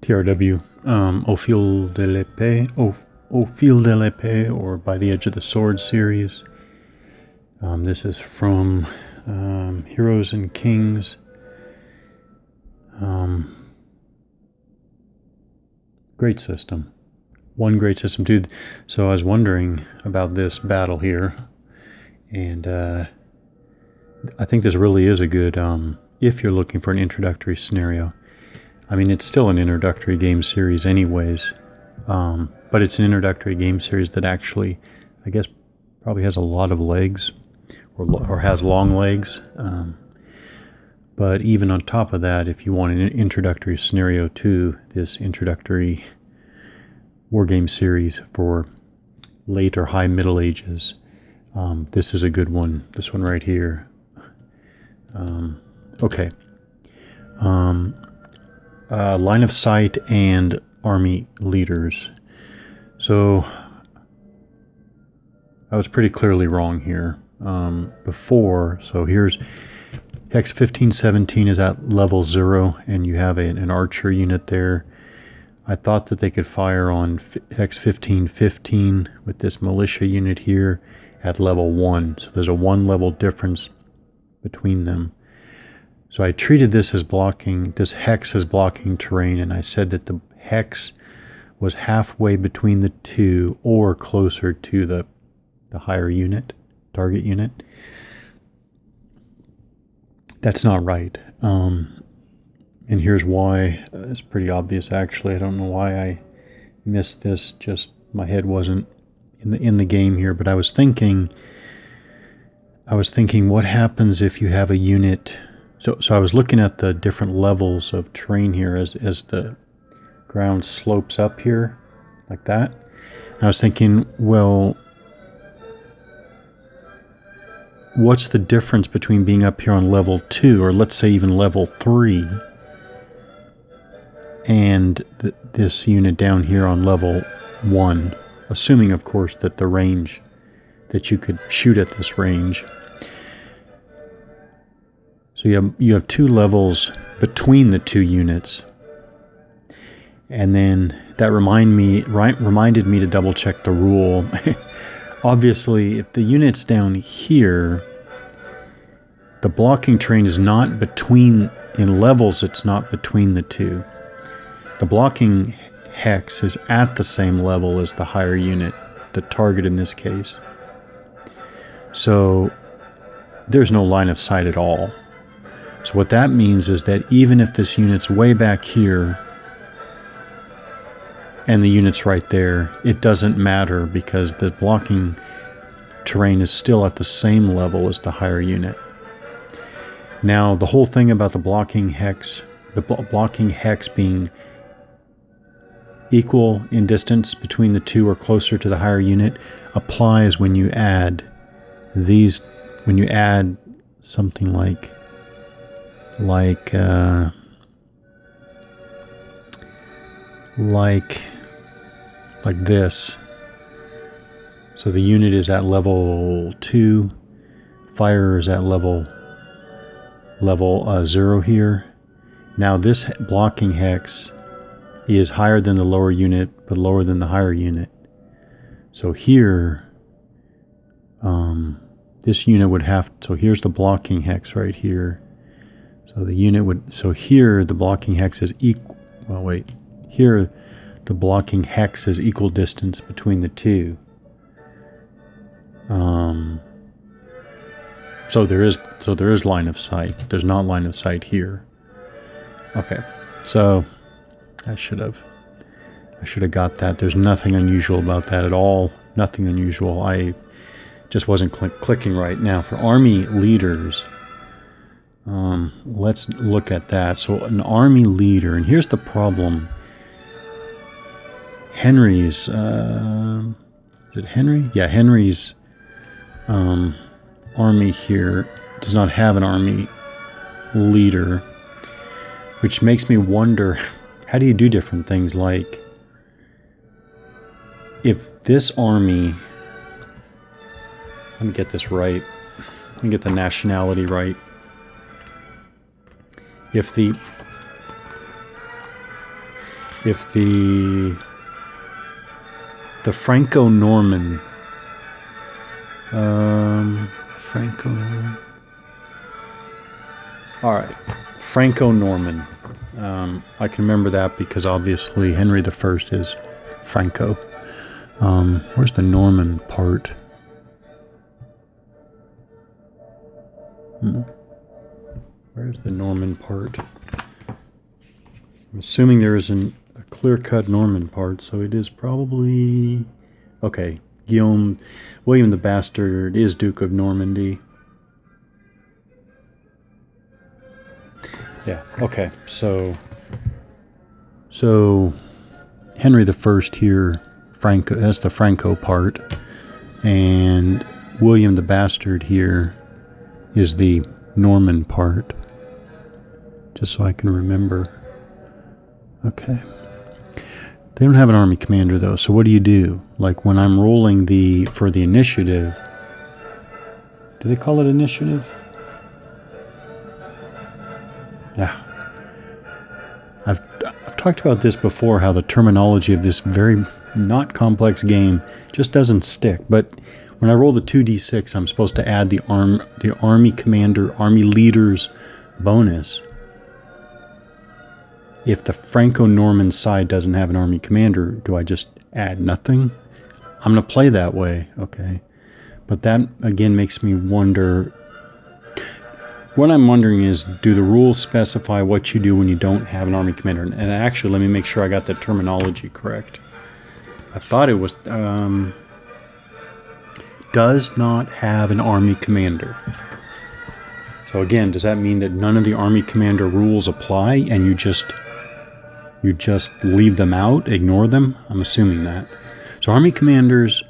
TRW, AFdlE, or By the Edge of the Sword series. This is from Heroes and Kings. Great system. One great system, too. So I was wondering about this battle here, and I think this really is a good, if you're looking for an introductory scenario. I mean, it's still an introductory game series anyways, but it's an introductory game series that actually, I guess, probably has a lot of legs, or has long legs. But even on top of that, if you want an introductory scenario to this introductory wargame series for late or high Middle Ages, this is a good one. This one right here. Okay. Line of sight and army leaders. So I was pretty clearly wrong here before. So here's Hex 1517 is at level 0, and you have an archer unit there. I thought that they could fire on Hex 1515 with this militia unit here at level 1. So there's a 1 level difference between them. So I treated this as blocking, this hex as blocking terrain, and I said that the hex was halfway between the two or closer to the higher unit, target unit. That's not right. And here's why. It's pretty obvious, actually. I don't know why I missed this. Just my head wasn't in the game here. But I was thinking, what happens if you have a unit? So I was looking at the different levels of terrain here as the ground slopes up here, like that. And I was thinking, well, what's the difference between being up here on level 2, or let's say even level 3, and this unit down here on level 1, assuming of course that the range, that you could shoot at this range. So you have 2 levels between the 2 units, and then that reminded me to double check the rule. Obviously, if the unit's down here, the blocking terrain is not between, in levels, it's not between the 2. The blocking hex is at the same level as the higher unit, the target in this case. So there's no line of sight at all. So what that means is that even if this unit's way back here and the unit's right there, it doesn't matter because the blocking terrain is still at the same level as the higher unit. Now, the whole thing about the blocking hex being equal in distance between the 2 or closer to the higher unit applies when you add these, when you add something like this. So the unit is at level 2, fire is at level 0 here. Now this blocking hex is higher than the lower unit, but lower than the higher unit. So here, this unit would have, so here's the blocking hex right here. So the unit would, so here the blocking hex is equal, well wait, here the blocking hex is equal distance between the 2. So there is line of sight. There's not line of sight here. Okay, so I should have got that. There's nothing unusual about that at all. Nothing unusual. I just wasn't clicking right now. For army leaders, let's look at that. So an army leader, and here's the problem. Henry's, is it Henry? Yeah, Henry's army here does not have an army leader, which makes me wonder, how do you do different things? Like, if this army, let me get this right, let me get the nationality right. If if the Franco-Norman, Franco-Norman. All right, Franco-Norman. I can remember that because obviously Henry I is Franco. Where's the Norman part? Where's the Norman part? I'm assuming there isn't a clear-cut Norman part, so it is probably... Okay, William the Bastard is Duke of Normandy. Yeah, okay, so Henry I here, Franco, that's the Franco part, and William the Bastard here is the Norman part, just so I can remember. Okay. They don't have an army commander though, so what do you do? Like when I'm rolling for the initiative, do they call it initiative? Yeah. I've talked about this before, how the terminology of this very not complex game just doesn't stick. But when I roll the 2d6, I'm supposed to add the army commander, army leader's bonus. If the Franco-Norman side doesn't have an army commander, do I just add nothing? I'm going to play that way, okay. But that, again, makes me wonder... What I'm wondering is, do the rules specify what you do when you don't have an army commander? And actually, let me make sure I got the terminology correct. I thought it was... does not have an army commander. So again, does that mean that none of the army commander rules apply and you just leave them out, ignore them? I'm assuming that. So army commanders,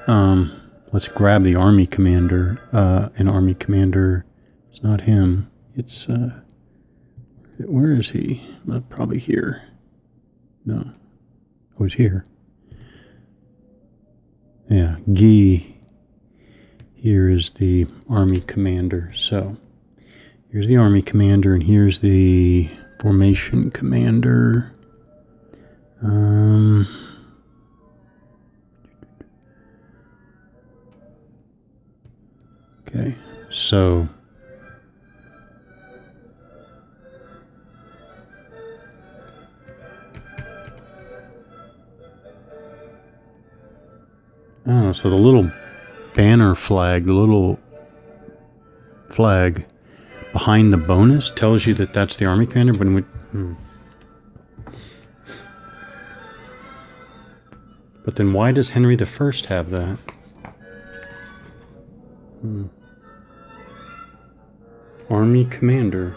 let's grab the army commander. An army commander, it's not him. It's, where is he? Probably here. No. Oh, he's here. Yeah, Guy. Here is the army commander. So here's the army commander, and here's the formation commander. Okay, so so the little banner flag, the little flag behind the bonus tells you that that's the army commander, but then why does Henry I have that? Army commander.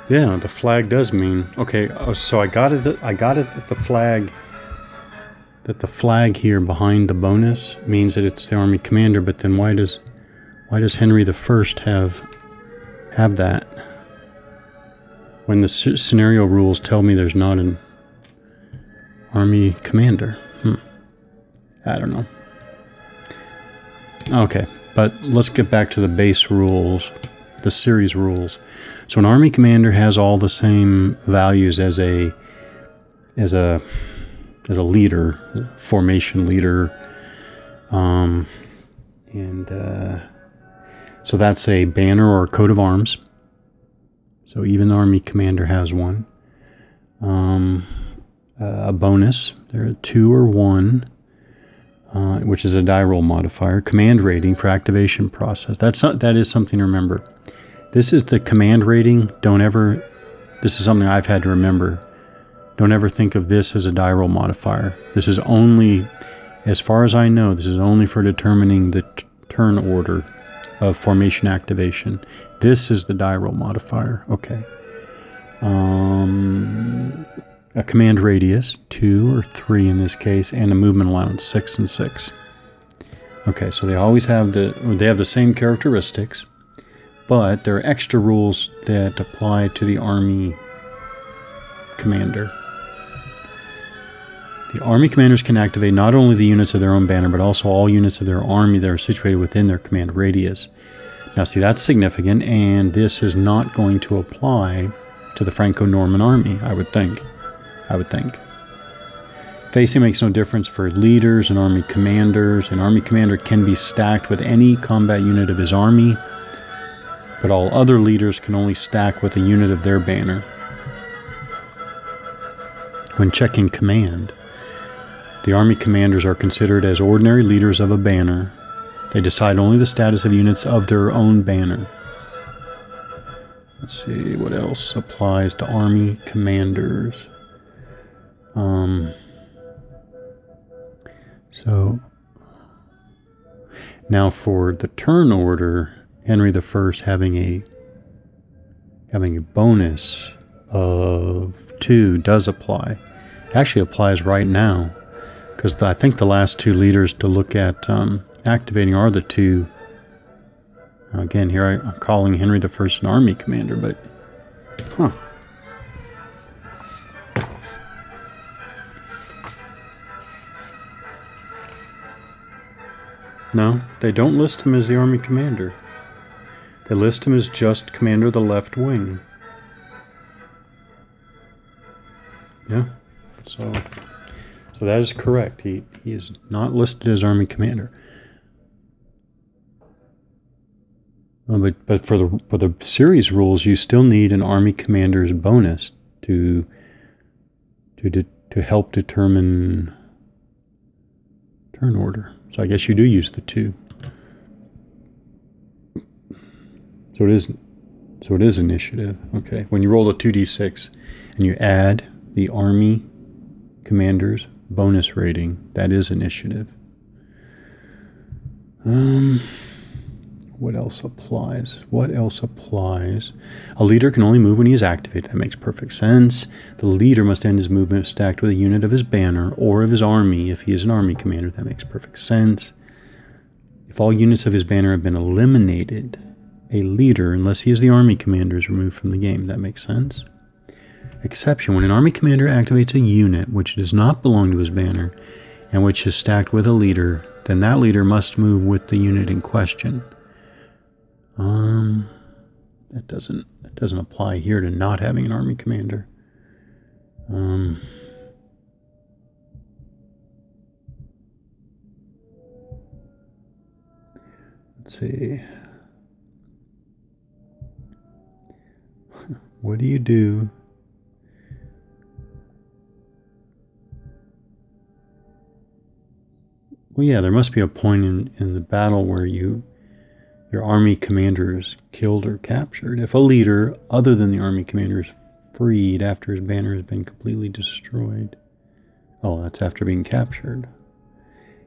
Yeah, the flag does mean okay. So I got it that the flag here behind the bonus means that it's the army commander. But then why does Henry I have that when the scenario rules tell me there's not an army commander? I don't know. Okay, but let's get back to the base rules, the series rules. So an army commander has all the same values as a leader, formation leader, so that's a banner or a coat of arms. So even the army commander has one. A bonus, there are 2 or 1, which is a die roll modifier. Command rating for activation process. That is something to remember. This is the command rating. This is something I've had to remember. Don't ever think of this as a die roll modifier. This is only, as far as I know, this is only for determining the turn order of formation activation. This is the die roll modifier. Okay. A command radius, 2 or 3 in this case, and a movement allowance, 6 and 6. Okay, so they always have the same characteristics, but there are extra rules that apply to the army commander. The army commanders can activate not only the units of their own banner, but also all units of their army that are situated within their command radius. Now see, that's significant, and this is not going to apply to the Franco-Norman army, I would think. Facing makes no difference for leaders and army commanders. An army commander can be stacked with any combat unit of his army, but all other leaders can only stack with a unit of their banner. When checking command, the army commanders are considered as ordinary leaders of a banner. They decide only the status of units of their own banner. Let's see, what else applies to army commanders? So now for the turn order, Henry I having a bonus of 2 does apply. It actually applies right now, because I think the last 2 leaders to look at activating are the 2. Again, here I'm calling Henry I an army commander, but no, they don't list him as the army commander. They list him as just commander of the left wing. Yeah, so that is correct. He is not listed as army commander. But for the series rules, you still need an army commander's bonus to help determine turn order. So I guess you do use the 2. So it is initiative. Okay. When you roll a 2d6 and you add the army commander's bonus rating, that is initiative. What else applies? A leader can only move when he is activated. That makes perfect sense. The leader must end his movement stacked with a unit of his banner or of his army if he is an army commander. That makes perfect sense. If all units of his banner have been eliminated, a leader, unless he is the army commander, is removed from the game. That makes sense. Exception: when an army commander activates a unit which does not belong to his banner and which is stacked with a leader, then that leader must move with the unit in question. That doesn't apply here to not having an army commander. Let's see. What do you do? Well, yeah, there must be a point in the battle where your army commander is killed or captured. If a leader other than the army commander is freed after his banner has been completely destroyed. Oh, that's after being captured.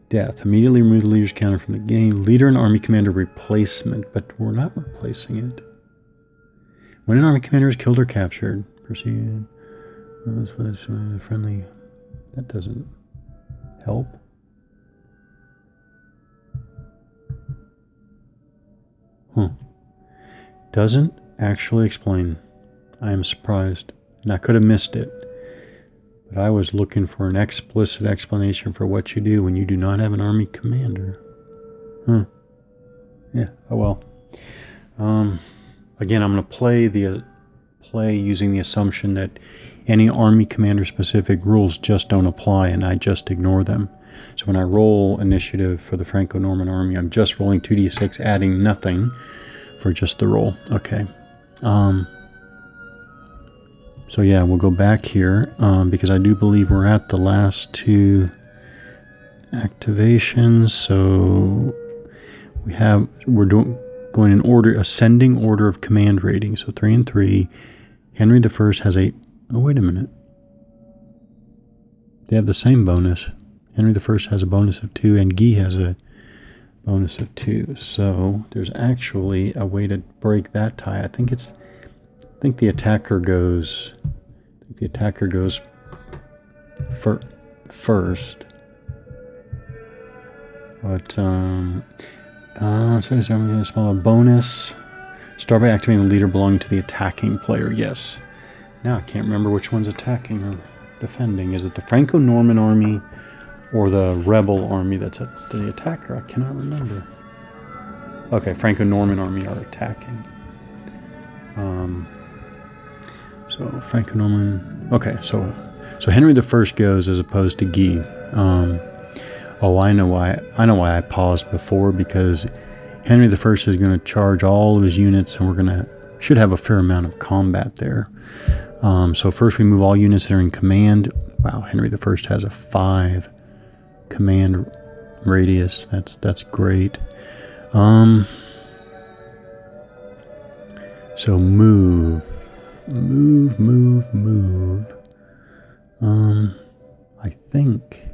Death. Immediately remove the leader's counter from the game. Leader and army commander replacement, but we're not replacing it. When an army commander is killed or captured, proceed. Friendly. That doesn't help. Doesn't actually explain. I am surprised, and I could have missed it. But I was looking for an explicit explanation for what you do when you do not have an army commander. Yeah, oh well. Again, I'm going to play using the assumption that any army commander specific rules just don't apply, and I just ignore them. So when I roll initiative for the Franco-Norman army, I'm just rolling 2d6, adding nothing for just the roll. Okay. So yeah, we'll go back here because I do believe we're at the last 2 activations. So we're going in order, ascending order of command rating. So 3 and 3. Henry I has a. Oh, wait a minute. They have the same bonus. Henry I has a bonus of 2, and Guy has a bonus of 2. So there's actually a way to break that tie. I think the attacker goes. First. But so I'm going to small bonus. Start by activating the leader belonging to the attacking player. Yes. Now I can't remember which one's attacking or defending. Is it the Franco-Norman army or the rebel army that's the attacker? I cannot remember. Okay, Franco-Norman army are attacking. So Franco-Norman. Okay, so Henry the First goes as opposed to Guy. Oh, I know why. I paused before, because Henry the First is going to charge all of his units, and should have a fair amount of combat there. So first we move all units that are in command. Wow, Henry the First has a 5 command radius. That's great. So move. I think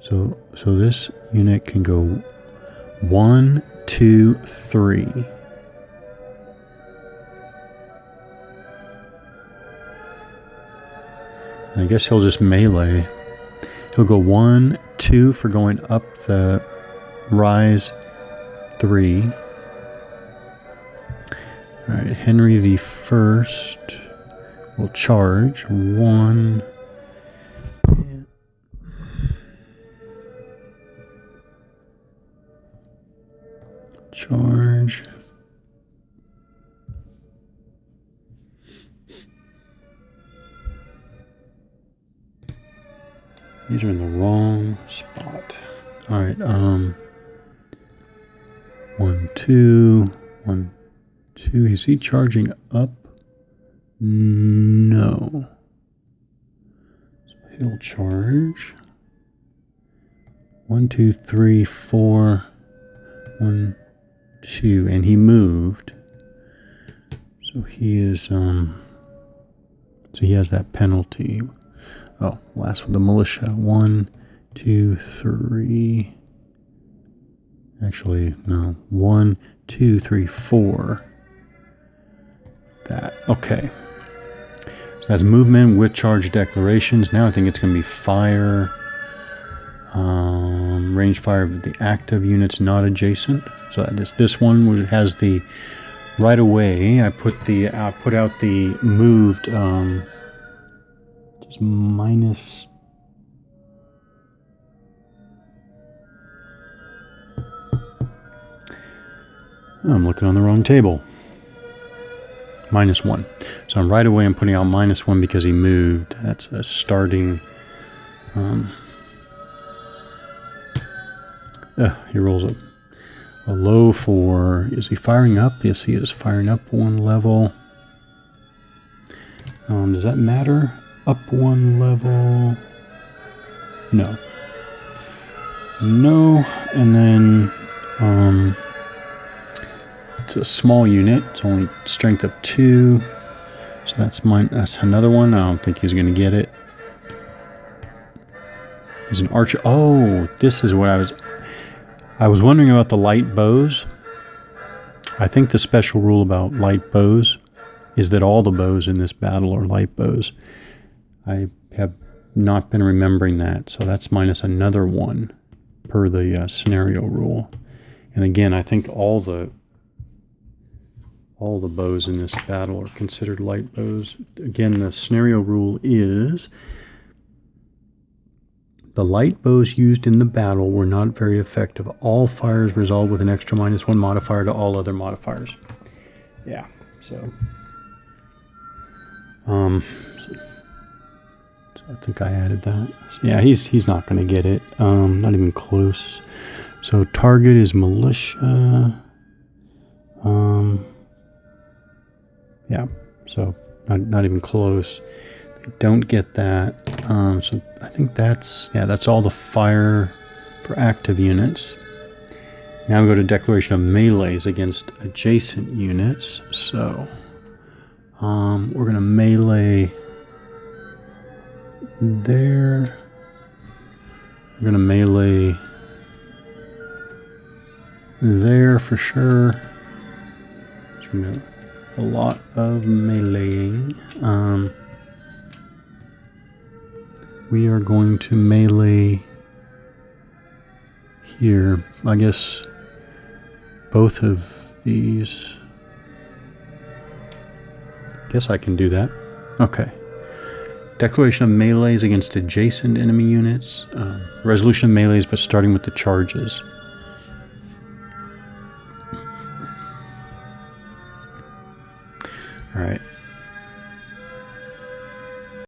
so this unit can go 1, 2, 3. I guess he'll just melee. He'll go 1, 2 for going up the rise 3. Alright, Henry the First will charge 1. Charge. These are in the wrong spot. Alright, 1, 2, 1, 2. Is he charging up? No. So he'll charge 1, 2, 3, 4. 1, 2, and he moved. So he is so he has that penalty. Oh, last with the militia. 1, 2, 3. Actually, no. 1, 2, 3, 4. That. Okay. So that's movement with charge declarations. Now I think it's going to be fire. Range fire of the active units not adjacent. So that is this one, which has the right away. I put out the moved just minus. Oh, I'm looking on the wrong table. -1. So I'm right away. I'm putting out -1 because he moved. That's a starting. He rolls a low 4. Is he firing up? Yes, he is firing up 1 level. Does that matter? Up 1 level? No. No. And then it's a small unit. It's only strength of 2. So that's another one. I don't think he's going to get it. He's an archer. Oh, this is what I was wondering about the light bows. I think the special rule about light bows is that all the bows in this battle are light bows. I have not been remembering that, so that's minus another 1 per the scenario rule. And again, I think all the bows in this battle are considered light bows. Again, the scenario rule is the light bows used in the battle were not very effective. All fires resolved with an extra -1 modifier to all other modifiers. Yeah, so I think I added that. So yeah, he's not going to get it. Not even close. So target is militia. Yeah, so not even close. Don't get that. So I think that's all the fire for active units. Now we go to declaration of melees against adjacent units. So we're going to melee there. We're going to melee there for sure. A lot of meleeing. We are going to melee here. I guess both of these. Guess I can do that. Okay. Declaration of melees against adjacent enemy units. Resolution of melees, but starting with the charges. All right.